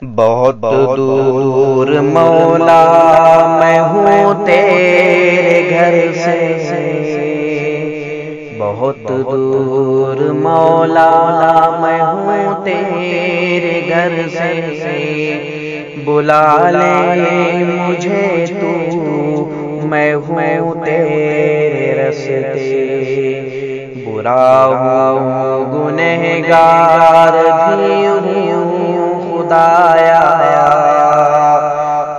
بہت دور مولا میں ہوں تیرے گھر سے، بہت دور مولا میں ہوں تیرے گھر سے، بلا لے مجھے تو میں ہوں تیرے رستے، برا ہوں گنہگار بھی ہوں خدایا،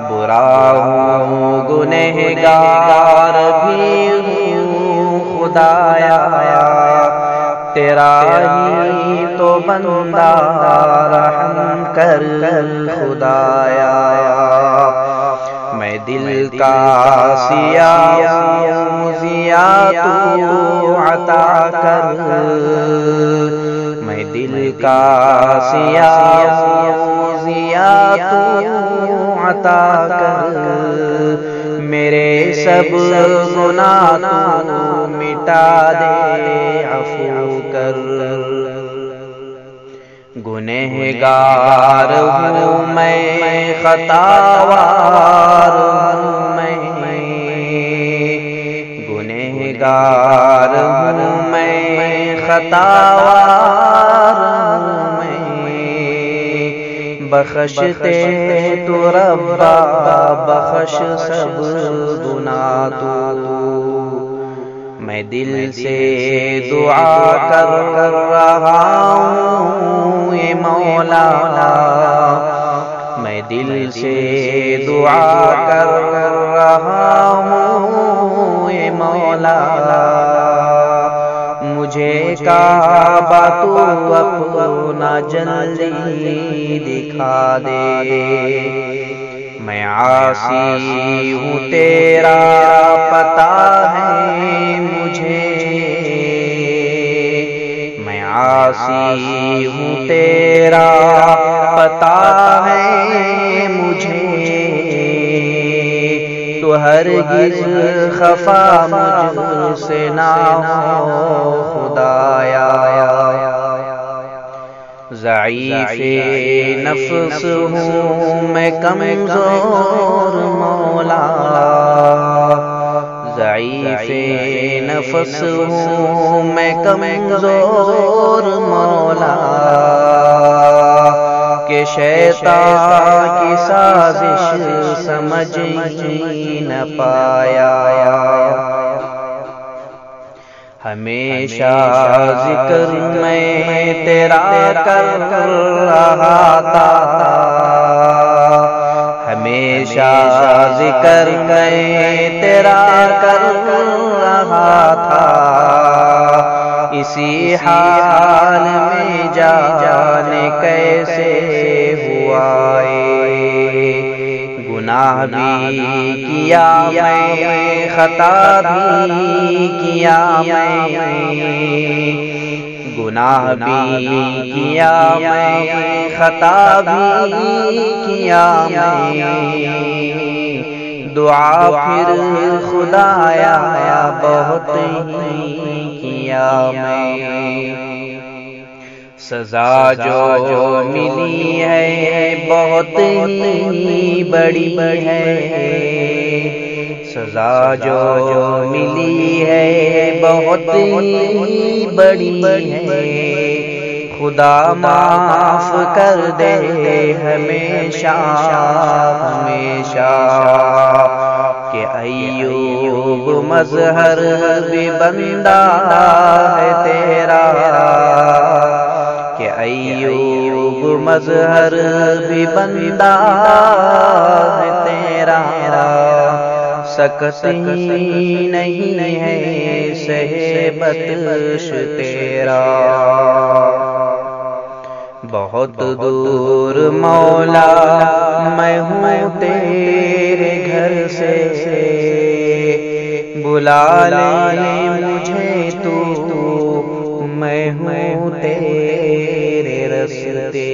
برا ہوں گنہگار بھی ہوں خدایا، تیرا ہی تو بندہ رحم کر خدایا، میں دل کا سیاہ ضیا تو عطا کر، میں دل کا سیاہ ضیا تو عطا کر، میرے سب گناہ تو مٹا دے عفو کر، گنہگار ہوں میں خطاوار ہوں میں، گنہگار ہوں میں خطاوار ہوں میں، بخشتے تو ربا بخش سب گناہ تو، میں دل سے دعا کر رہا ہوں اے مولا، میں دل سے دعا کر رہا ہوں اے مولا، مجھے کعبہ تو اپنا جلدی دکھا دے، میں عاصی ہوں تیرا پتہ ہے مجھے، میں عاصی ہوں تیرا پتہ ہے مجھے، تو ہرگز خفا مجھ سے نہ ہو خدایا، ضعیف نفس ہوں میں کمزور مولا، ضعیف نفس ہوں میں کمزور مولا، کہ شیطان کی سازش سمجھ ہی نہ پایا، ہمیشہ ذکر میں تیرا کر رہا تھا، ہمیشہ ذکر میں تیرا کر رہا تھا، اسی حال میں جانے کیسے ہوا گناہ بھی کیا میں خطا بھی کیا میں، گناہ بھی کیا میں خطا بھی کیا میں، دعا پھر خدایا بہت ہی کیا میں، سزا جو ملی ہے بہت ہی بڑی ہے، سزا جو ملی ہے بہت ہی بڑی ہے، خدا معاف کر دے ہمیشہ ہمیشہ، کہ ایوب مظہر بھی بندہ ہے تیرا، کہ ایوب مظہر بھی بندہ ہے تیرا، سکت ہی نہیں ہے سہے بطش تیرا، بہت دور مولا میں ہوں تیرے گھر سے، بلا لے مجھے تو میں ہوں تیرے رستے۔